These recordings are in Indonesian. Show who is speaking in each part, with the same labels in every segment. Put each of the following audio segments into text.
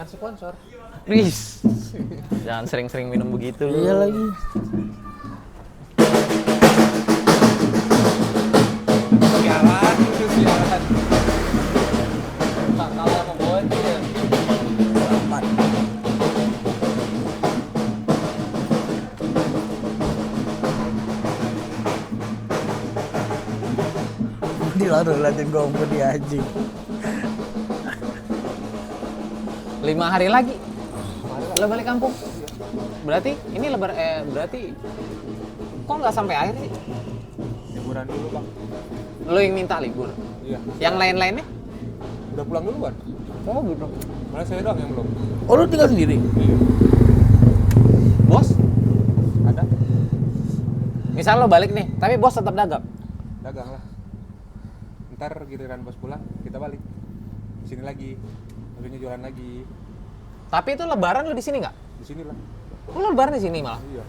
Speaker 1: Kan sponsor.
Speaker 2: Wis. Jangan sering-sering minum begitu.
Speaker 3: Iya lagi.
Speaker 1: Sialan, itu sialan. Tak kalah sama Bondi ya.
Speaker 3: Selamat. Di lalu liatin gue di anjing.
Speaker 2: 5 hari lagi. Lo balik kampung. Berarti ini berarti kok nggak sampai akhir sih?
Speaker 1: Liburan dulu bang.
Speaker 2: Lo yang minta libur.
Speaker 1: Iya.
Speaker 2: Yang lain-lainnya?
Speaker 1: Udah pulang duluan.
Speaker 2: Oh gitu.
Speaker 1: Malah saya doang yang belum.
Speaker 3: Oh lu tinggal sendiri?
Speaker 1: Iya.
Speaker 2: Bos?
Speaker 1: Ada.
Speaker 2: Misal lo balik nih, tapi bos tetap dagang.
Speaker 1: Dagang lah. Ntar giliran bos pulang, kita balik. Di sini lagi. Akhirnya jualan lagi.
Speaker 2: Tapi itu lebaran lo di sini nggak?
Speaker 1: Di sini lah.
Speaker 2: Lo lebaran di sini malah.
Speaker 1: Iya.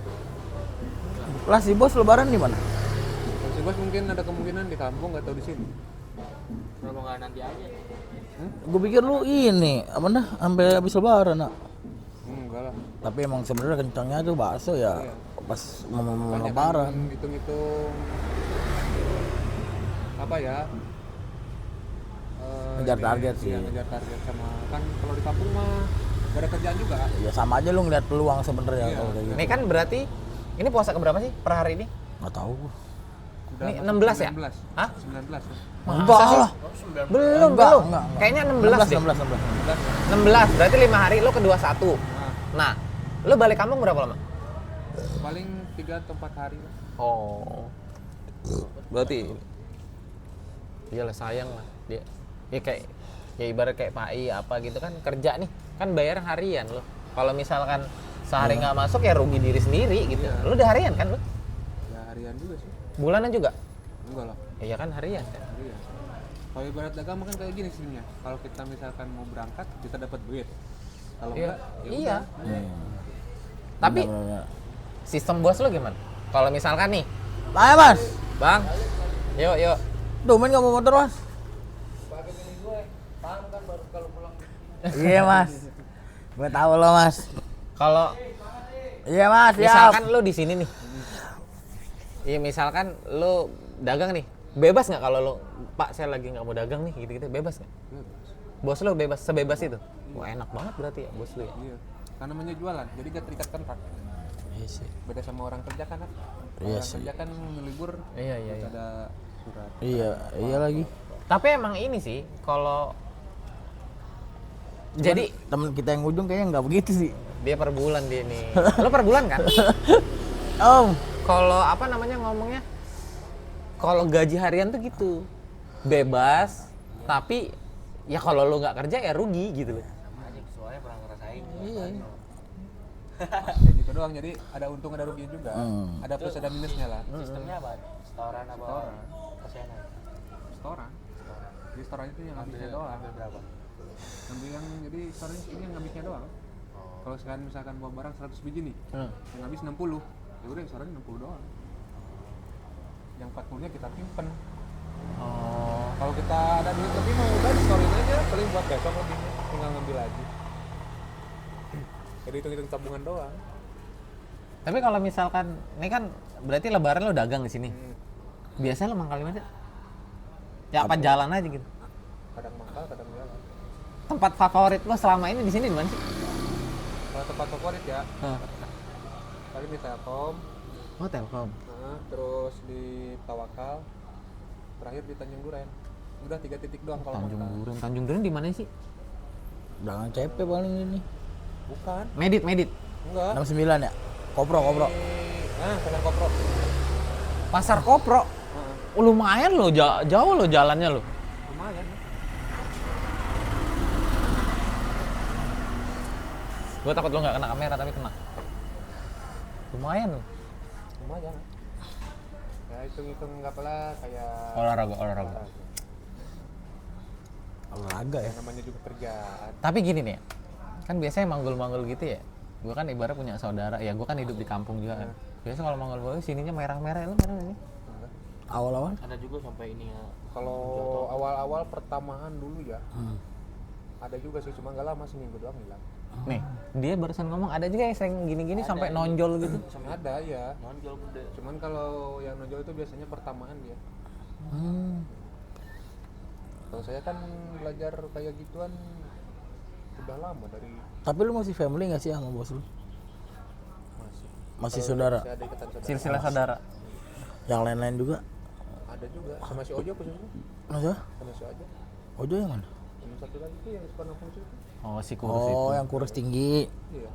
Speaker 3: Lah si bos lebaran di mana?
Speaker 1: Kalau si bos mungkin ada kemungkinan di kampung atau di sini.
Speaker 4: Kenapa nggak nanti aja?
Speaker 3: Gue pikir lu ini apa dah sampai habis lebaran nak.
Speaker 1: Enggak lah.
Speaker 3: Tapi emang sebenarnya kencangnya tuh bakso ya
Speaker 1: Iya.
Speaker 3: pas mau
Speaker 1: Banyak
Speaker 3: lebaran.
Speaker 1: kan hitung-hitung apa ya?
Speaker 3: Ngejar
Speaker 1: ini,
Speaker 3: target sih.
Speaker 1: Iya, ngejar target sama kan kalau di kampung mah gak ada kerjaan juga.
Speaker 3: Ya sama aja lu ngeliat peluang sebenarnya
Speaker 1: Iya.
Speaker 3: kalau kayak gitu.
Speaker 2: Ini kan berarti ini puasa keberapa sih per hari ini?
Speaker 3: Nggak tahu.
Speaker 1: Udah
Speaker 2: Ini
Speaker 1: masuk
Speaker 2: 16 ya?
Speaker 1: 19.
Speaker 2: Hah?
Speaker 1: 19 ya.
Speaker 3: Enggak
Speaker 2: sih?
Speaker 3: lah.
Speaker 2: Belum,
Speaker 3: Enggak,
Speaker 2: belum.
Speaker 3: enggak.
Speaker 2: Kayaknya 16 deh.
Speaker 3: 16.
Speaker 1: 19.
Speaker 2: 16, berarti 5 hari lo ke 21.
Speaker 1: Nah,
Speaker 2: Nah, lo balik kampung berapa lama?
Speaker 1: paling 3 atau 4 hari lah.
Speaker 2: Oh. Berarti iyalah sayang lah dia. Ya kayak ya ibarat kayak PAI apa gitu kan kerja nih. Kan bayar harian lo. Kalau misalkan sehari nggak masuk ya rugi diri sendiri gitu.
Speaker 1: Iya.
Speaker 2: Lo udah harian kan lo?
Speaker 1: Ya harian juga sih.
Speaker 2: Bulanan juga?
Speaker 1: Enggak lah.
Speaker 2: Iya kan harian kan.
Speaker 1: Harian. Kalau ibarat dagang mah kan kayak gini sebenarnya. Kalau kita misalkan mau berangkat, kita dapat duit. Kalau
Speaker 2: Iya.
Speaker 1: enggak, ya
Speaker 2: Iya.
Speaker 1: udah.
Speaker 2: Tapi
Speaker 3: Bener-bener.
Speaker 2: sistem bos lo gimana? Kalau misalkan nih,
Speaker 3: Ayo mas.
Speaker 2: Bang, yuk.
Speaker 3: Tuh main nggak mau motor mas? Iya mas. Gue tahu lo mas.
Speaker 2: Kalau
Speaker 3: Iya mas. Siap.
Speaker 2: misalkan lo di sini nih, iya misalkan lo dagang nih, bebas nggak kalau lo, Pak saya lagi nggak mau dagang nih, gitu-gitu, bebas nggak?
Speaker 1: Bebas.
Speaker 2: Bos lo bebas, sebebas itu? Wah enak banget berarti ya bos lo ya?
Speaker 1: Iya. Karena namanya jualan, jadi gak terikat kontrak.
Speaker 3: Iya sih.
Speaker 1: Beda sama orang kerja kan.
Speaker 3: Iya
Speaker 1: Orang
Speaker 3: sih.
Speaker 1: kerja kan libur
Speaker 2: Iya.
Speaker 1: harus ada surat.
Speaker 3: Iya lagi.
Speaker 2: Tapi emang ini sih, kalau jadi
Speaker 3: Temen kita yang ujung kayaknya nggak begitu sih.
Speaker 2: dia per bulan dia nih, lo per bulan kan?
Speaker 3: Om.
Speaker 2: Kalau apa namanya ngomongnya, kalau gaji harian tuh gitu, bebas, tapi ya kalau lo nggak kerja ya rugi gitu loh.
Speaker 4: Aja soalnya pernah ngerasain.
Speaker 2: Iya.
Speaker 1: Kayak gitu doang, jadi ada untung ada rugi juga. Ada plus ada minusnya lah.
Speaker 4: Sistemnya apa? Setoran apa? Persenan?
Speaker 1: Setoran. Jadi setoran itu yang habisnya doang.
Speaker 4: Ambil berapa?
Speaker 1: Ambil yang jadi setoran ini yang habisnya doang. Kalau sekarang misalkan bawa barang 100 biji nih, yang habis 60, ya udah yang setorannya 60 doang. Yang 40-nya kita simpen.
Speaker 2: Oh.
Speaker 1: Kalau kita ada duit lebih mau udah storin aja, paling buat besok lebihnya, tinggal ngambil lagi. Jadi hitung-hitung tabungan doang.
Speaker 2: Tapi kalau misalkan ini kan berarti lebaran lo dagang di sini. Biasanya lo mangkal di mana? Ya apa jalan aja gitu.
Speaker 1: Kadang mangkal, kadang jalan.
Speaker 2: Tempat favorit lo selama ini di sini di mana sih?
Speaker 1: Kalau tempat favorit ya, paling di Telkom,
Speaker 2: Oh, Telkom.
Speaker 1: terus di Tawakal, terakhir di Tanjung Duren. Udah 3 titik doang kalau
Speaker 2: Tanjung
Speaker 1: mangkal.
Speaker 2: Duren. Tanjung Duren di mana sih?
Speaker 3: Jangan CP paling ini.
Speaker 1: Bukan,
Speaker 2: Medit.
Speaker 1: enggak.
Speaker 3: 69 ya? Kopro.
Speaker 1: Pasar Kopro.
Speaker 2: Pasar Kopro. Lumayan lo, jauh lo jalannya lo.
Speaker 1: Lumayan.
Speaker 2: Gue takut lo nggak kena kamera tapi kena. Lumayan lo.
Speaker 1: Lumayan. Ya hitung-hitung nggak apalah kayak
Speaker 2: Olahraga.
Speaker 3: Olahraga ya.
Speaker 1: namanya juga kerjaan.
Speaker 2: Tapi gini nih, kan biasanya manggul-manggul gitu ya. Gue kan ibarat punya saudara, ya gue kan hidup di kampung juga kan. Biasa kalau manggul-manggul sininya merah-merah, lo merah ini.
Speaker 3: Awal-awal.
Speaker 4: Ada juga sampai ini ya.
Speaker 1: Kalau awal-awal pertamahan dulu ya, Ada juga sih, cuma nggak lama, seminggu doang hilang.
Speaker 2: Nih, dia barusan ngomong ada juga yang sering gini-gini sampai nonjol gitu.
Speaker 1: Ada ya.
Speaker 4: Nonjol gede.
Speaker 1: Cuman kalau yang nonjol itu biasanya pertamaan dia. Kalau saya kan belajar kayak gituan udah lama dari
Speaker 3: Tapi lu masih family nggak sih sama bos lu? Masih
Speaker 1: Kalau
Speaker 3: saudara?
Speaker 1: masih ada ikatan saudara.
Speaker 2: Silsilah saudara.
Speaker 3: Yang lain-lain juga?
Speaker 1: Ada juga sama si Ojo khususnya.
Speaker 3: Masa?
Speaker 1: Sama si Ojo.
Speaker 3: Ojo yang mana?
Speaker 1: Yang satu lagi tuh yang suka nongkrong situ.
Speaker 2: Oh, si kurus itu.
Speaker 3: Oh, yang kurus tinggi.
Speaker 1: Iya.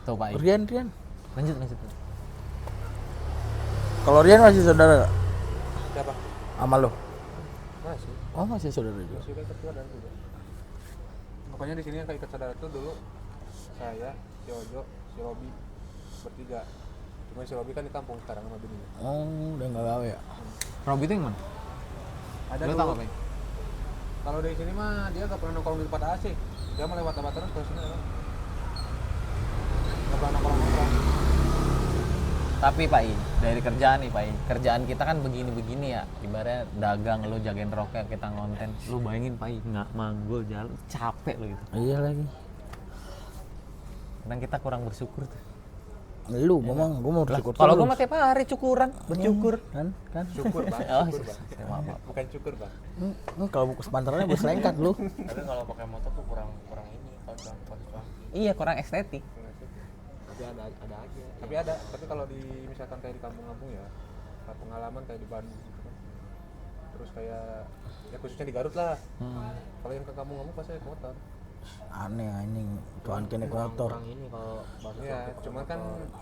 Speaker 2: Tuh, Pak.
Speaker 3: Rian.
Speaker 2: Lanjut.
Speaker 3: Kalau Rian masih saudara nggak?
Speaker 1: Siapa?
Speaker 3: Sama lu?
Speaker 1: Masih.
Speaker 3: Oh, masih saudara juga.
Speaker 1: Masih ikat saudara juga. Pokoknya di sini yang ikat saudara tuh dulu saya, si Ojo, si Robi bertiga. Cuma si Robi kan di kampung sekarang sama bininya.
Speaker 3: Oh, udah nggak gawe ya?
Speaker 2: Robi itu yang mana?
Speaker 1: Ada
Speaker 2: Lu
Speaker 1: dulu.
Speaker 2: tahu apa?
Speaker 1: Kalau dari sini mah dia gak pernah nongkrong di tempat AC. Dia mah lewat terus ke sini. Gak pernah nongkrong.
Speaker 2: Tapi Pak I, dari kerjaan nih Pak I, kerjaan kita kan begini-begini ya. Ibaratnya dagang, lu jagain roknya, kita ngonten. Lu bayangin Pak I, nggak manggul jalan, capek lu gitu.
Speaker 3: Iya lagi.
Speaker 2: Kadang kita kurang bersyukur tuh.
Speaker 3: Lu memang gua mau bersyukur.
Speaker 2: Kalau
Speaker 3: terus.
Speaker 2: gua mah tiap hari cukuran, bersyukur.
Speaker 3: Kan?
Speaker 1: Syukur bang.
Speaker 2: Oh,
Speaker 1: Syukur bang.
Speaker 2: maaf.
Speaker 1: Bukan syukur bang.
Speaker 3: Kalau buku sepantarannya bos lengkat lu.
Speaker 4: Tapi kalau pakai motor tuh kurang ini kalau cuan.
Speaker 2: Iya, kurang estetik.
Speaker 4: Tapi ada aja.
Speaker 1: Tapi ada. Tapi kalau di misalkan kayak di kampung-kampung ya, pengalaman kayak di Bandung gitu kan. Terus kayak ya khususnya di Garut lah. Kalau yang ke kampung-kampung pasti naik motor.
Speaker 3: Aneh anjing, tuan kene motor.
Speaker 4: Kurang ini kalau bahasa
Speaker 1: Iya, cuman kan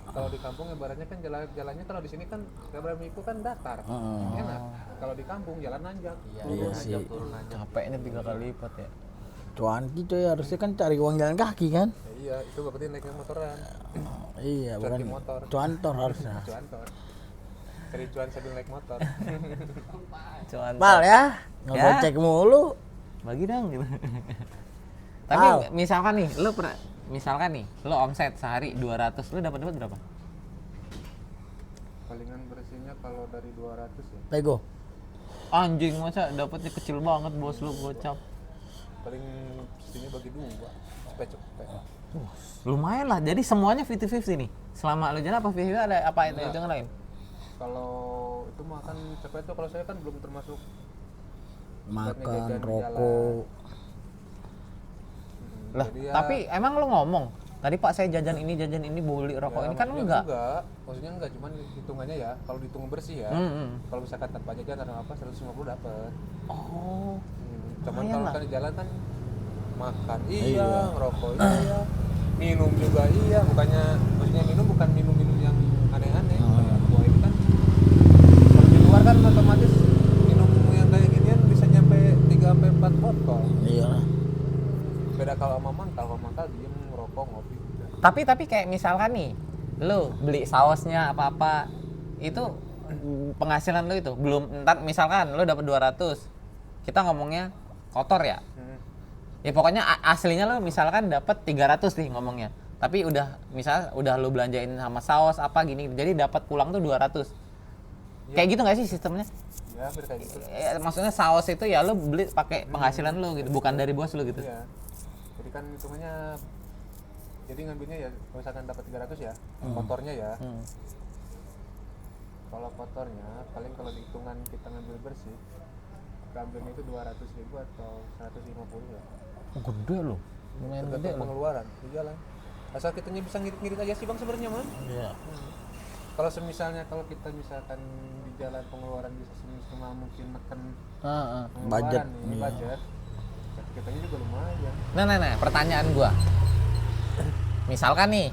Speaker 1: kalau di kampung ibaratnya kan jalannya kalau di sini kan Mikul kan datar. Enak. Kalau di kampung jalan nanjak.
Speaker 3: Iya sih.
Speaker 2: Capeknya 3 kali lipat ya.
Speaker 3: Cuanki coy, harusnya kan cari uang jalan kaki kan?
Speaker 1: Ya, iya, itu berarti naiknya motoran.
Speaker 3: Iya, bukan
Speaker 1: Cuanki motor.
Speaker 3: cuantor harusnya.
Speaker 1: Cuantor. Cari cuan sambil naik motor.
Speaker 2: Cuman
Speaker 3: Pal ya, ngegocek mulu.
Speaker 2: bagi dong gitu. Tapi misalkan nih, lu omset sehari 200, lu dapat berapa?
Speaker 1: Palingan bersihnya kalau dari 200 ya.
Speaker 3: Pego.
Speaker 2: Anjing, masa dapatnya kecil banget bos lu gocap.
Speaker 1: Paling sini bagi 2. Cepet.
Speaker 2: Lumayan lah, jadi semuanya 50-50 nih. Selama lu jalan apa 50 ada apa itu yang lain?
Speaker 1: Kalau itu mah kan cepet tuh kalau saya kan belum termasuk
Speaker 3: Makan,
Speaker 1: jajan di
Speaker 3: rokok.
Speaker 2: Lah,
Speaker 1: jadi ya,
Speaker 2: tapi emang lu ngomong tadi Pak saya jajan ini beli rokok
Speaker 1: ya,
Speaker 2: ini kan
Speaker 1: maksudnya
Speaker 2: enggak.
Speaker 1: Maksudnya enggak, cuman hitungannya ya kalau dihitung bersih ya. Kalau misalkan tanpa jajan atau apa 150 dapat.
Speaker 2: Oh.
Speaker 1: Cuman
Speaker 2: Lumayan
Speaker 1: kalau
Speaker 2: lah.
Speaker 1: kan di jalan kan makan iya, ngerokok iya, minum juga iya, maksudnya minum bukan minum yang aneh-aneh. Kayak gua ini kan kalau di luar kan otomatis minum yang kayak ginian bisa nyampe 3 sampai 4 botol.
Speaker 3: Iya.
Speaker 1: Beda kalau sama mangkal diem ngerokok ngopi udah.
Speaker 2: Tapi kayak misalkan nih, lu beli sausnya apa-apa itu penghasilan lu itu belum entar misalkan lu dapat 200. Kita ngomongnya kotor ya. Ya pokoknya aslinya lu misalkan dapat 300 nih ngomongnya. Tapi udah lu belanjain sama saus apa gini. Jadi dapat pulang tuh 200. Ya. Kayak gitu enggak sih sistemnya?
Speaker 1: Ya, hampir kayak gitu.
Speaker 2: Maksudnya saus itu ya lu beli pakai penghasilan lu gitu, bukan dari bos lu gitu.
Speaker 1: Iya. Jadi kan hitungannya jadi ngambilnya ya kalau misalkan dapat 300 ya, kotornya ya. Kalau kotornya paling kalau dihitungan kita ngambil bersih ambilnya itu 200.000 atau 150 ya.
Speaker 2: Oh, gede loh. Lumayan gede
Speaker 1: Tergantung
Speaker 2: loh.
Speaker 1: pengeluaran di jalan. Asal kitanya bisa ngirit-ngirit aja sih Bang sebenarnya mah.
Speaker 3: Iya.
Speaker 1: Kalau semisalnya kalau kita misalkan di jalan pengeluaran bisa semaksimal mungkin neken pengeluaran
Speaker 3: Budget,
Speaker 1: nih,
Speaker 3: iya.
Speaker 1: budget. Kitanya juga lumayan.
Speaker 2: Nah, pertanyaan gua. Misalkan nih,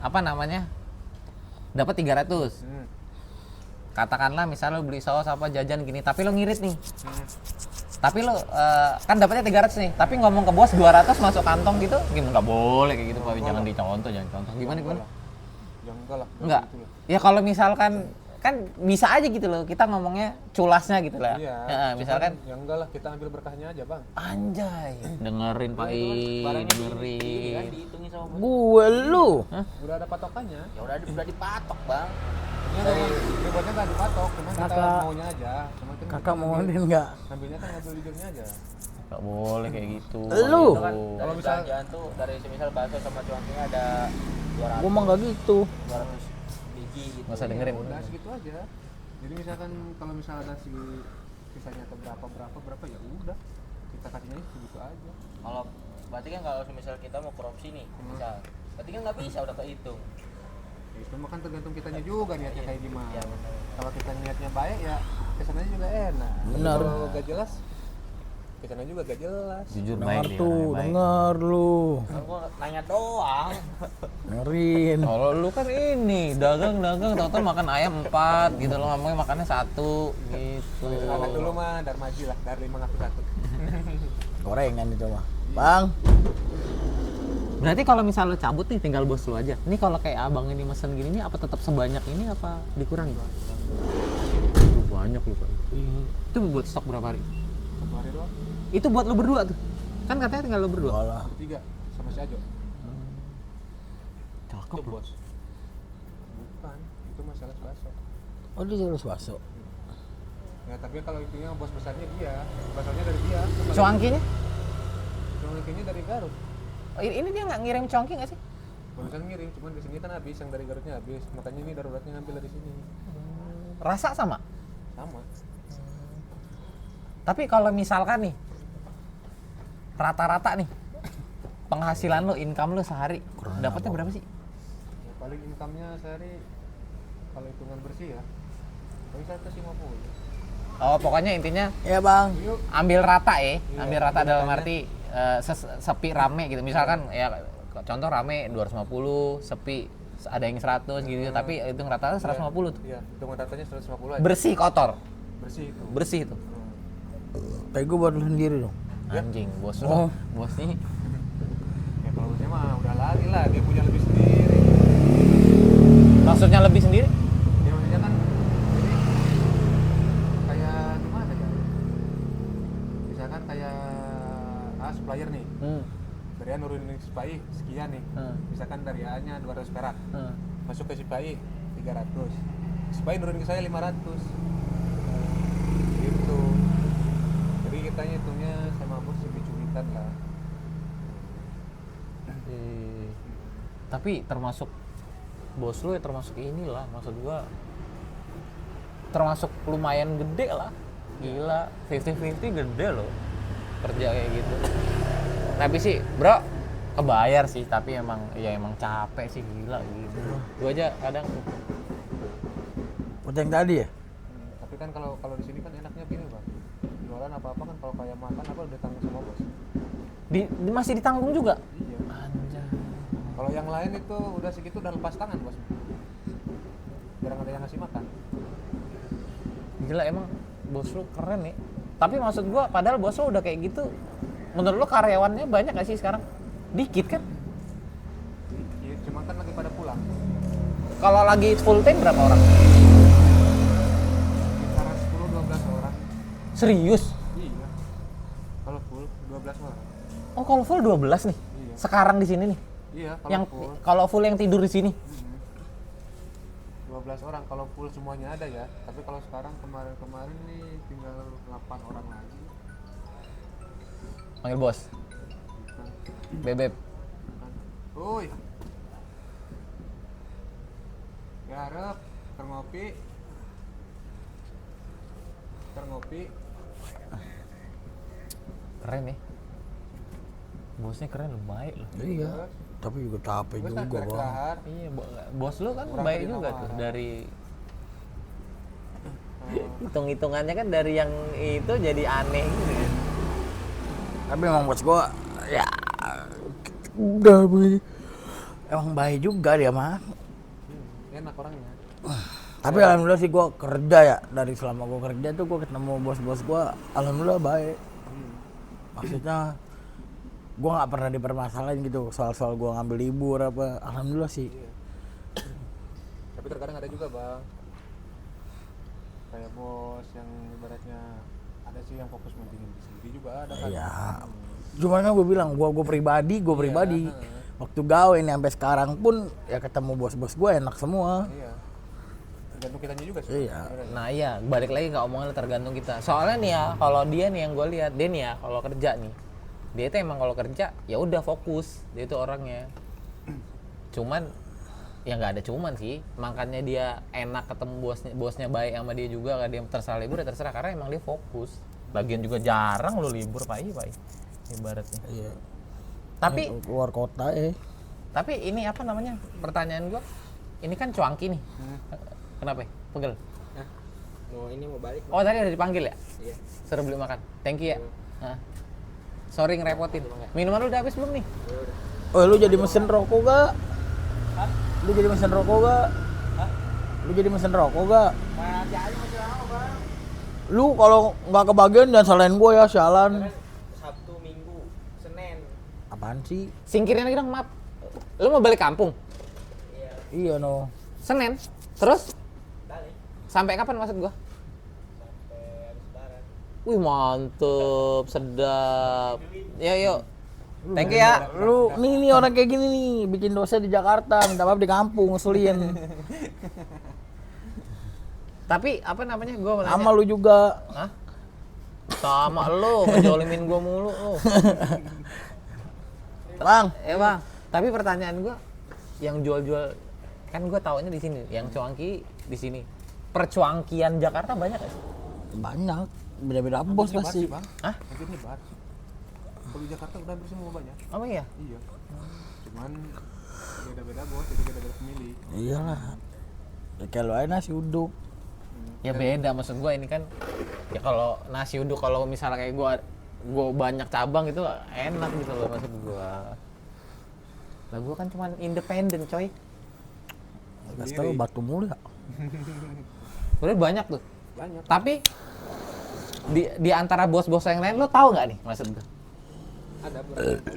Speaker 2: apa namanya? Dapat 300. Katakanlah misalnya lu beli saus apa jajan gini, tapi lu ngirit nih. Tapi lu kan dapatnya 300 nih, tapi ngomong ke bos 200 masuk kantong gitu, gimana? Enggak boleh kayak gitu, Pak. Jangan dicontoh. Gimana?
Speaker 1: Ya enggak lah.
Speaker 2: Enggak.
Speaker 1: Gitu lah.
Speaker 2: Ya kalau misalkan kan bisa aja gitu loh, kita ngomongnya culasnya gitu lah.
Speaker 1: Iya.
Speaker 2: Ya, misalkan
Speaker 1: ya enggak lah, kita ambil berkahnya aja, Bang.
Speaker 2: anjay, dengerin Pak I, dengerin.
Speaker 4: Dihitungin sama bos.
Speaker 3: Gue lu.
Speaker 1: Udah ada patokannya.
Speaker 4: Ya udah dipatok, Bang.
Speaker 1: Ya ribetnya nggak dipatok, cuma kita
Speaker 3: Kakak-
Speaker 1: maunya aja. Cuma kan
Speaker 3: Kakak mau ngambil enggak?
Speaker 1: ngambilnya kan ngambil jujurnya aja.
Speaker 2: Nggak boleh kayak gitu.
Speaker 3: Lu.
Speaker 4: Itu kan
Speaker 1: Kalau
Speaker 4: dari
Speaker 1: misal-
Speaker 4: belanjaan tuh dari semisal bakso sama cuankinya ada 200
Speaker 3: Gua mah nggak gitu.
Speaker 4: 200 biji gitu.
Speaker 2: Nggak usah dengerin.
Speaker 1: Udah segitu aja. Jadi misalkan kalau misalnya nasi sisanya ke berapa ya udah kita kasihnya segitu aja.
Speaker 4: Kalau berarti kan kalau semisal kita mau korupsi nih, misal, berarti kan nggak bisa udah kehitung.
Speaker 1: Ya, itu mah kan tergantung kitanya juga niatnya kayak gimana.
Speaker 4: Iya, benar.
Speaker 1: Kalau kita niatnya baik ya kesannya juga enak. Tapi
Speaker 3: Benar.
Speaker 1: Kalau gak jelas kesannya juga gak jelas.
Speaker 2: Jujur
Speaker 3: Denger
Speaker 2: baik dia,
Speaker 3: tuh,
Speaker 2: orangnya baik.
Speaker 3: denger lu.
Speaker 4: Kan gua nanya doang.
Speaker 3: Dengerin.
Speaker 2: Kalau lu kan ini dagang tahu-tahu makan ayam 4 gitu lo ngomongnya makannya 1 gitu.
Speaker 1: Anak dulu mah Darmaji lah, dari 5 ngaku 1.
Speaker 3: Gorengan itu mah. Bang,
Speaker 2: Berarti kalau misal lo cabut nih tinggal bos lu aja. Ini kalau kayak abang ini mesen gini nih apa tetap sebanyak ini apa dikurangi? Banyak lu Pak. Itu buat stok berapa hari?
Speaker 1: 1 hari doang.
Speaker 2: Itu buat lu berdua tuh. Kan katanya tinggal lu berdua.
Speaker 3: bola.
Speaker 1: 3 sama si Ajo.
Speaker 2: Cakep
Speaker 1: Itu
Speaker 2: lu.
Speaker 1: bos. Bukan, itu masalah bakso.
Speaker 3: Oh, dia harus masuk.
Speaker 1: Ya tapi kalau itunya bos besarnya dia, baksonya dari dia.
Speaker 2: Cuangkinya?
Speaker 1: Cuangkinya dari Garut.
Speaker 2: Oh, ini dia nggak ngirim cuangki nggak sih?
Speaker 1: Barusan ngirim, cuman di sini kan habis, yang dari Garutnya habis. Makanya ini daruratnya ngambil dari sini.
Speaker 2: Rasa sama.
Speaker 1: Sama.
Speaker 2: Tapi kalau misalkan nih rata-rata nih penghasilan lo, income lo sehari dapatnya berapa sih?
Speaker 1: Ya, paling income-nya sehari kalau hitungan bersih ya paling 150.
Speaker 2: Oh, pokoknya intinya
Speaker 3: Ya, Bang.
Speaker 1: Yuk,
Speaker 2: ambil rata ya,
Speaker 1: Iya,
Speaker 2: ambil rata
Speaker 1: ambil
Speaker 2: dalam
Speaker 1: ratanya.
Speaker 2: arti sepi rame gitu. Misalkan ya contoh rame 250, sepi ada yang 100 gitu, tapi hitung rata 150 tuh.
Speaker 1: iya, hitungan ratanya 150 aja.
Speaker 2: Bersih kotor.
Speaker 1: Bersih itu.
Speaker 2: Bersih itu.
Speaker 3: Tapi gua buat lu sendiri dong.
Speaker 2: Anjing, bos lu.
Speaker 3: Oh.
Speaker 2: Bos nih.
Speaker 1: Ya kalau bosnya mah udah lari lah, dia punya lebih sendiri.
Speaker 2: Maksudnya lebih sendiri?
Speaker 1: Ya maksudnya kan jadi kayak gimana ya? Misalkan kayak supplier nih. Dari A nurunin Sipai sekian nih. Misalkan dari A-nya 200 perak. Masuk ke Sipai 300. Sipai nurunin ke saya 500. Gitu. Jadi kita hitungnya sama bos cubit-cubitan lah.
Speaker 2: Tapi termasuk bos lu ya termasuk inilah, maksud gua termasuk lumayan gede lah. Gila, 50-50 gede loh kerja kayak gitu. Tapi sih bro kebayar sih, tapi emang capek sih, gila gitu. Gua aja kadang
Speaker 3: Buat yang tadi ya?
Speaker 1: Tapi kan kalau di sini kan enaknya gini bang, jualan apa kan kalau kayak makan apa udah tanggung sama bos.
Speaker 2: masih ditanggung juga.
Speaker 1: Iya.
Speaker 2: Anjay.
Speaker 1: Kalau yang lain itu udah segitu udah lepas tangan bos. Jarang ada yang ngasih makan.
Speaker 2: Gila emang bos lu keren nih. Tapi maksud gua padahal bos lu udah kayak gitu. Menurut lu karyawannya banyak gak sih sekarang? Dikit kan?
Speaker 1: Iya, cuma kan lagi pada pulang.
Speaker 2: Kalau lagi full time berapa orang?
Speaker 1: Kisaran 10-12 orang.
Speaker 2: Serius?
Speaker 1: Iya. Kalau full 12 orang.
Speaker 2: Oh, kalau full 12 nih.
Speaker 1: Iya.
Speaker 2: Sekarang di sini nih.
Speaker 1: Iya, kalau
Speaker 2: Yang
Speaker 1: full
Speaker 2: kalau full yang tidur di sini.
Speaker 1: 12 orang kalau full semuanya ada ya. Tapi kalau sekarang kemarin nih tinggal 8 orang lagi.
Speaker 2: Panggil bos. Bebek.
Speaker 1: Uy. Garep, terngopi.
Speaker 2: Keren nih. Bosnya keren loh, baik loh.
Speaker 3: Iya. Tapi juga capek
Speaker 1: Gue
Speaker 3: juga,
Speaker 1: tak
Speaker 3: Bang.
Speaker 1: gerak-gerak.
Speaker 2: Iya, bos lu kan
Speaker 1: Kurang
Speaker 2: baik
Speaker 1: dari
Speaker 2: juga
Speaker 1: nama
Speaker 2: tuh
Speaker 1: orang.
Speaker 2: dari hitung-hitungannya kan dari yang itu jadi aneh gitu ya.
Speaker 3: Tapi emang bos gua ya udah begini. Emang baik juga dia mah.
Speaker 1: Enak orangnya.
Speaker 3: Tapi alhamdulillah sih gua kerja ya, dari selama gua kerja tuh gua ketemu bos-bos gua alhamdulillah baik. Maksudnya gua nggak pernah dipermasalahin gitu soal-soal gua ngambil libur apa. Alhamdulillah sih.
Speaker 1: Tapi terkadang ada juga bang, kayak bos yang ibaratnya ada sih yang fokus mentingin diri sendiri juga ada kan.
Speaker 3: Iya. Cuman kan gua bilang gua pribadi waktu gawe ini sampai sekarang pun ya ketemu bos-bos gua enak semua.
Speaker 1: Iya. tergantung kitanya juga sih.
Speaker 3: Iya.
Speaker 2: Nah iya, balik lagi ke omongan lu, tergantung kita. Soalnya nih ya, kalau dia nih yang gue lihat, dia nih ya kalau kerja nih, dia itu emang kalau kerja ya udah fokus, dia itu orangnya. Cuman ya nggak ada cuman sih, makanya dia enak ketemu bosnya baik sama dia juga, kan dia terserah libur ya terserah karena emang dia fokus. Lagian juga jarang lu libur Pak ibaratnya.
Speaker 3: Iya.
Speaker 2: Tapi
Speaker 3: Keluar kota
Speaker 2: tapi ini apa namanya? Pertanyaan gua, ini kan cuangki nih. Kenapa? Pegel.
Speaker 4: Nah, mau balik.
Speaker 2: Oh tadi udah dipanggil ya?
Speaker 4: Iya.
Speaker 2: Suruh beli makan. Thank you ya. Hah. Sorry ngerepotin. Minuman lu udah habis belum nih?
Speaker 3: Oh lu jadi mesin rokok gak? Lu jadi mesin rokok gak? Lu jadi mesin rokok gak?
Speaker 4: Nanti aja masih lama, Bang.
Speaker 3: Lu kalau nggak kebagian jangan salahin gua ya, sialan.
Speaker 4: Sabtu, Minggu, Senin.
Speaker 3: Apaan sih?
Speaker 2: Singkirin lagi dong, maaf. Lu mau balik kampung?
Speaker 3: Iya no.
Speaker 2: Senin? Terus?
Speaker 4: Balik
Speaker 2: Sampai kapan maksud gua?
Speaker 4: sampai habis lebaran.
Speaker 2: Wih mantep, sedap. Ya yuk. Thank you ya.
Speaker 3: Lu nih orang kayak gini nih bikin dosa di Jakarta, minta maaf di kampung, ngeselin.
Speaker 2: Tapi apa namanya? Gua mau nanya.
Speaker 3: Sama lu juga.
Speaker 2: Hah? Sama lu, ngejolimin gua mulu lu.
Speaker 3: Bang,
Speaker 2: Bang. Tapi pertanyaan gua, yang jual-jual kan gua taunya di sini, yang cuangki di sini. Percuangkian Jakarta banyak gak sih?
Speaker 3: banyak. Beda-beda bos
Speaker 1: Nyebar
Speaker 3: pasti.
Speaker 1: sih, Bang.
Speaker 2: Hah?
Speaker 1: Hampir nyebar. Kalau di Jakarta udah hampir semua banyak.
Speaker 2: Oh iya.
Speaker 1: Iya. Cuman beda-beda bos, jadi beda-beda pemilih.
Speaker 3: Iyalah. Ya kayak lu aja nasi uduk.
Speaker 2: Ya beda maksud gua ini kan ya kalau nasi uduk kalau misalnya kayak gua banyak cabang itu enak gitu loh maksud gua. Lah gua kan cuman independen coy.
Speaker 3: Kasih tau batu mulu ya.
Speaker 2: Udah banyak tuh.
Speaker 1: Banyak.
Speaker 2: Tapi di antara bos-bos yang lain lo tahu nggak nih maksud gua?
Speaker 1: Ada berapa?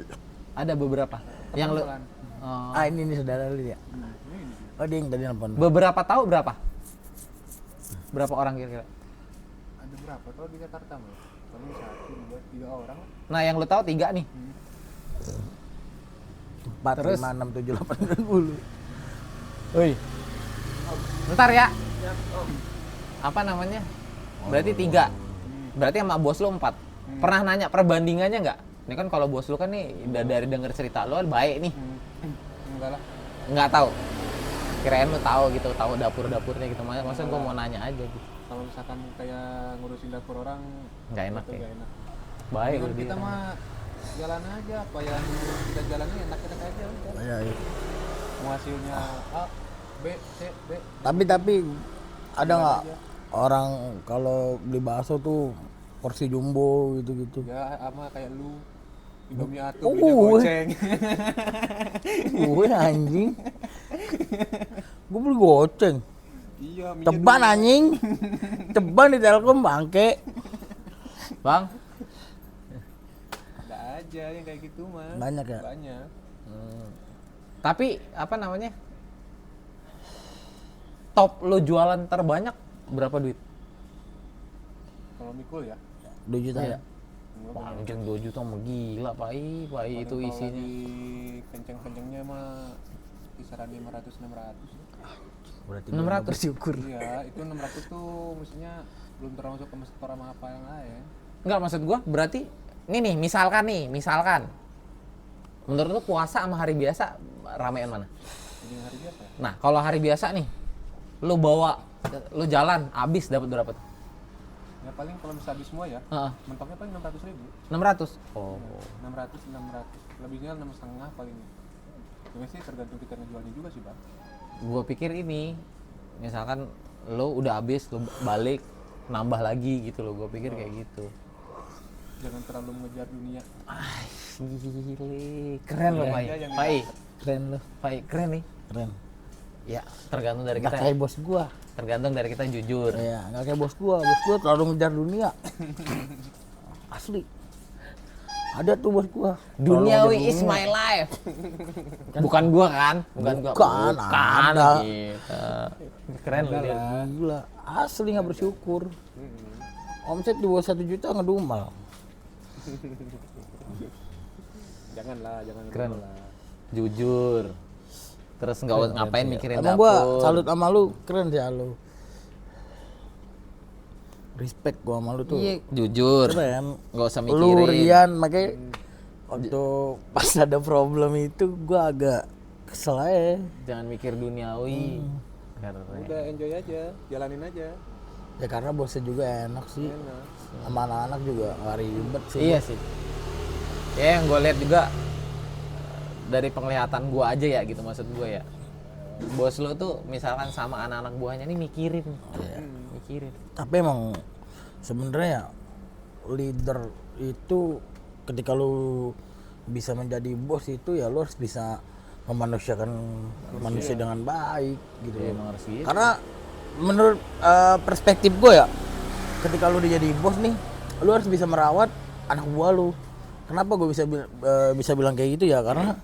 Speaker 2: Ada beberapa yang lo
Speaker 1: Pelan.
Speaker 2: oh,
Speaker 3: Ah ini nih saudara lu ya. Oh dia yang tadi nelfon.
Speaker 2: beberapa tahu berapa? Berapa orang kira-kira?
Speaker 1: Ada berapa? Kalau di Jakarta mah paling 1, 2, 3 orang.
Speaker 2: Nah, yang lo tahu 3 nih.
Speaker 3: 4,
Speaker 2: Terus?
Speaker 3: 5, 6, 7, 8, 9, 10.
Speaker 2: Woi. Bentar ya. Apa namanya? Berarti 3. Berarti sama bos lo 4. Pernah nanya perbandingannya nggak? Ini kan kalau bos lo kan nih dari denger cerita lo baik nih.
Speaker 1: Enggak lah.
Speaker 2: Nggak tahu. Kirain lo tahu gitu, tahu dapur-dapurnya gitu. Masa gua mau nanya aja gitu.
Speaker 1: Kalau misalkan kayak ngurusin dapur orang
Speaker 2: Nggak enak
Speaker 1: itu
Speaker 2: ya.
Speaker 1: nggak enak.
Speaker 2: Baik
Speaker 1: Cuman
Speaker 2: lo
Speaker 1: kita
Speaker 2: dia.
Speaker 1: mah jalan aja apa yang kita jalani enak-enak aja udah.
Speaker 3: Iya, iya.
Speaker 1: Mau hasilnya A, B, C, D.
Speaker 3: Tapi ada nggak orang kalau beli bakso tuh porsi jumbo gitu-gitu?
Speaker 1: Ya sama kayak lu Indomie atuh
Speaker 3: Oh,
Speaker 1: belinya
Speaker 3: gue.
Speaker 1: goceng.
Speaker 3: Gue anjing. Gue beli goceng.
Speaker 1: Iya, minyak
Speaker 3: Ceban
Speaker 1: dulu.
Speaker 3: anjing. Ceban di Telkom bangke.
Speaker 2: Bang,
Speaker 1: Ada aja yang kayak gitu mah.
Speaker 3: Banyak ya?
Speaker 1: Banyak.
Speaker 2: tapi apa namanya? Top lo jualan terbanyak berapa duit?
Speaker 1: Kalau mikul ya.
Speaker 3: 2 juta ya?
Speaker 1: enggak
Speaker 2: Anjing 2 juta mah gila, Pai itu
Speaker 1: Paling kalau
Speaker 2: isinya.
Speaker 1: lagi kenceng-kencengnya mah kisaran 500-600.
Speaker 3: Berarti
Speaker 2: 600 syukur.
Speaker 1: Iya, itu 600 tuh mestinya belum termasuk ke store sama apa yang lain.
Speaker 2: Enggak maksud gua berarti nih misalkan menurut lu puasa sama hari biasa ramean mana?
Speaker 1: Jadi hari biasa.
Speaker 2: Nah, kalau hari biasa nih lu jalan habis dapat berapa tuh?
Speaker 1: Ya paling kalau bisa habis semua ya,
Speaker 2: Heeh.
Speaker 1: mentoknya paling 600.000.
Speaker 2: 600. Oh.
Speaker 1: 600. Lebihnya 6,5 paling. Cuma sih tergantung kita ngejualnya juga sih, Bang.
Speaker 2: Gua pikir ini misalkan lu udah habis lu balik nambah lagi gitu loh. Gua pikir kayak gitu.
Speaker 1: Jangan terlalu mengejar dunia.
Speaker 2: Gile, keren loh, Pai.
Speaker 1: aja yang
Speaker 2: Pai,
Speaker 3: keren lu.
Speaker 2: Pai, keren nih.
Speaker 3: Keren.
Speaker 2: Ya, tergantung dari
Speaker 3: Nggak
Speaker 2: kita.
Speaker 3: kayak bos gua.
Speaker 2: Tergantung dari kita jujur.
Speaker 3: Iya, nggak kayak bos gua. Bos gua terlalu ngejar dunia. Asli. Ada tuh bos gua.
Speaker 2: Duniawi
Speaker 3: Terlalu
Speaker 2: is
Speaker 3: ngejar
Speaker 2: my life. Bukan gua kan? Bukan gua.
Speaker 3: Bukan, ada.
Speaker 2: Kita. Keren loh dia.
Speaker 3: dunia. Gila. Asli nggak bersyukur. Omset di bawah 1 juta ngedumal.
Speaker 1: Janganlah, jangan
Speaker 2: Keren.
Speaker 1: gitu lah.
Speaker 2: Jujur. Terus nggak ngapain mikirin
Speaker 3: Emang
Speaker 2: dapur.
Speaker 3: gua salut sama lu, keren sih lu. respect gua sama lu tuh.
Speaker 2: Iya, jujur.
Speaker 3: Keren.
Speaker 2: Nggak usah
Speaker 3: Lu
Speaker 2: mikirin.
Speaker 3: Rian makanya waktu pas ada problem itu gua agak kesel aja.
Speaker 2: Jangan mikir duniawi. Karena
Speaker 1: Udah enjoy aja, jalanin aja.
Speaker 3: Ya karena bosnya juga enak sih.
Speaker 1: Enak.
Speaker 3: Sama anak-anak juga nggak ribet sih.
Speaker 2: iya sih. Ya yang gue lihat juga dari penglihatan gue aja ya gitu, maksud gue ya. Bos lo tuh misalkan sama anak-anak buahnya nih mikirin. Mikirin.
Speaker 3: Tapi emang sebenarnya ya, leader itu ketika lu bisa menjadi bos itu ya lu harus bisa memanusiakan manusia dengan baik gitu.
Speaker 2: Ya, emang harus gitu.
Speaker 3: Karena menurut perspektif gue ya, ketika lu udah jadi bos nih, lu harus bisa merawat anak buah lu. Kenapa gue bisa bilang kayak gitu ya? Karena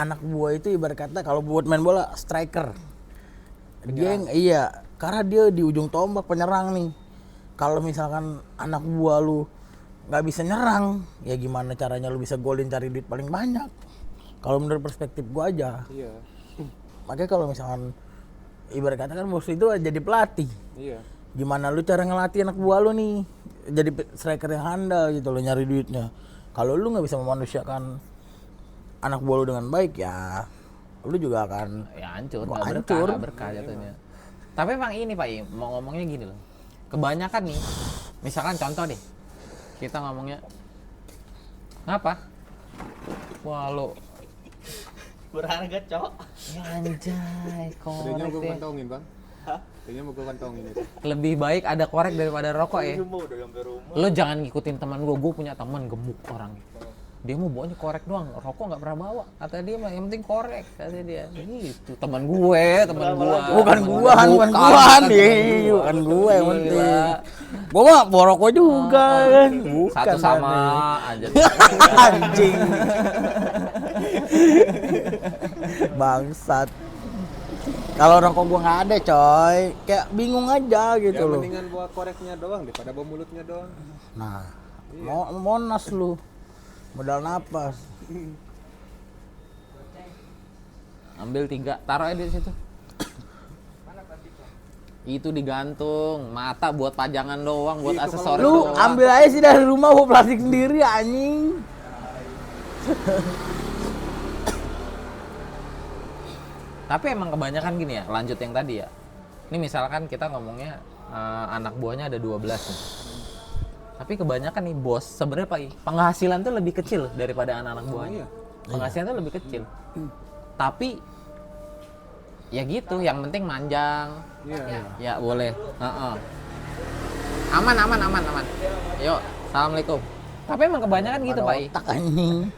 Speaker 3: anak buah itu ibarat kata kalau buat main bola striker. Iya, karena dia di ujung tombak penyerang nih. Kalau misalkan anak buah lu nggak bisa nyerang, ya gimana caranya lu bisa golin cari duit paling banyak? Kalau menurut perspektif gue aja.
Speaker 1: Iya.
Speaker 3: Makanya kalau misalkan ibarat kata kan bos itu jadi pelatih.
Speaker 1: Iya.
Speaker 3: Gimana lu cara ngelatih anak buah lu nih jadi striker yang handal gitu lo nyari duitnya. Kalau lu nggak bisa memanusiakan anak buah lu dengan baik ya lu juga akan
Speaker 2: Ya hancur,
Speaker 3: Wah,
Speaker 2: nggak
Speaker 3: hancur.
Speaker 2: berkah jatuhnya. Tapi emang ini Pak I, mau ngomongnya gini loh. Kebanyakan nih, misalkan contoh deh, kita ngomongnya, ngapa? Wah lo,
Speaker 4: Berharga, Cok.
Speaker 2: ya anjay,
Speaker 1: Tadinya
Speaker 2: korek
Speaker 1: gue
Speaker 2: deh.
Speaker 1: kantongin bang. Tadinya mau gue kantongin itu.
Speaker 2: Lebih baik ada korek daripada rokok ya.
Speaker 4: Semua udah sampai rumah.
Speaker 2: Lo jangan ngikutin teman gue punya teman gemuk orang. Dia mau bawanya korek doang, rokok nggak pernah bawa. Kata dia mah yang penting korek, kata dia. Gitu, teman gue.
Speaker 3: bukan guan bukan gue yang penting gua mah borokok juga kan bukan
Speaker 2: Satu sama aja.
Speaker 3: anjing bangsat. Kalau rokok gua nggak ada coy, kayak bingung aja gitu
Speaker 1: Ya
Speaker 3: loh.
Speaker 1: mendingan bawa koreknya doang daripada bawa mulutnya doang.
Speaker 3: Nah, monas lu, modal napas.
Speaker 2: Ambil 3, taruh aja di situ. Itu digantung, mata buat pajangan doang, buat
Speaker 1: Itu
Speaker 2: aksesoris
Speaker 3: Lu
Speaker 2: doang.
Speaker 3: ambil aja sih dari rumah bawa plastik sendiri anjing.
Speaker 2: Tapi emang kebanyakan gini ya, lanjut yang tadi ya. Ini misalkan kita ngomongnya anak buahnya ada 12 nih. Tapi kebanyakan nih bos, sebenarnya Pak I, penghasilan tuh lebih kecil daripada anak-anak buahnya. Penghasilan tuh lebih kecil. Tapi ya gitu, yang penting manjang.
Speaker 1: Iya.
Speaker 2: Ya boleh. Heeh. Aman. Yuk, assalamualaikum. Tapi emang kebanyakan gitu Pak I.
Speaker 3: Tak anjing.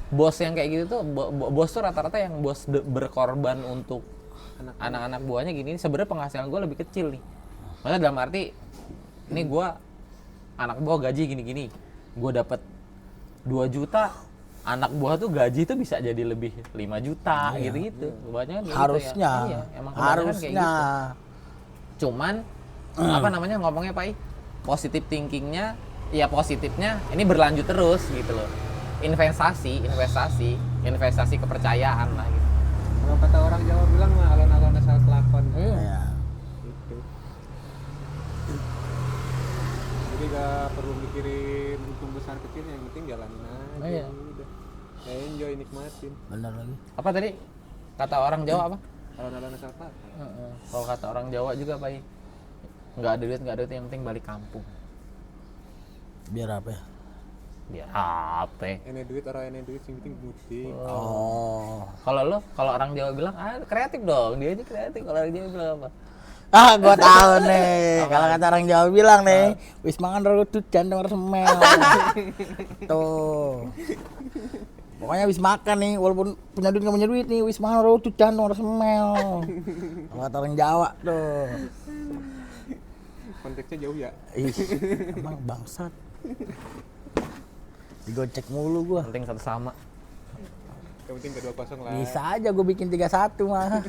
Speaker 2: Bos yang kayak gitu tuh, bos tuh rata-rata yang bos berkorban untuk anak-anak buahnya gini. Sebenarnya penghasilan gue lebih kecil nih. Maksudnya dalam arti, ini gue anak buah gaji gini-gini, gue dapat 2 juta, anak buah tuh gaji tuh bisa jadi lebih 5 juta gitu-gitu. Kebanyakan kayak
Speaker 3: Harusnya.
Speaker 2: gitu ya. Iya, emang kebanyakan kayak
Speaker 3: Harusnya.
Speaker 2: gitu. Cuman apa namanya ngomongnya Pak I, positif thinkingnya, ya positifnya ini berlanjut terus gitu loh. Investasi kepercayaan lah gitu.
Speaker 1: Kalau kata orang Jawa bilang mah alon-alon asal kelakon.
Speaker 3: Iya.
Speaker 1: Gitu. Jadi gak perlu mikirin untung besar kecil, yang penting jalanin aja.
Speaker 2: Iya.
Speaker 1: Udah. Ya enjoy, nikmatin.
Speaker 3: Bener lagi.
Speaker 2: Apa tadi kata orang Jawa apa?
Speaker 1: Alon-alon asal kelakon.
Speaker 2: Kalau kata orang Jawa juga Pak I, nggak ada duit yang penting balik kampung.
Speaker 3: Biar apa ya?
Speaker 2: Biar apa?
Speaker 1: Ini duit orang ini duit, yang penting muting.
Speaker 3: Oh.
Speaker 2: Kalau orang Jawa bilang, kreatif dong, dia aja kreatif. Kalau orang Jawa bilang apa?
Speaker 3: Ah, gua tahu nih. Kalau kata orang Jawa bilang nih, wis mangan rutut jantung semel. Tuh. Pokoknya wis makan nih, walaupun punya duit nggak punya duit nih, wis mangan rutut jantung semel. Kalau kata orang Jawa tuh.
Speaker 1: Konteksnya jauh ya.
Speaker 3: Ih, emang bangsat. Digocek mulu gua.
Speaker 2: Penting satu sama.
Speaker 1: Yang penting ke 2-0 lah.
Speaker 3: Bisa aja gua bikin 3-1 mah.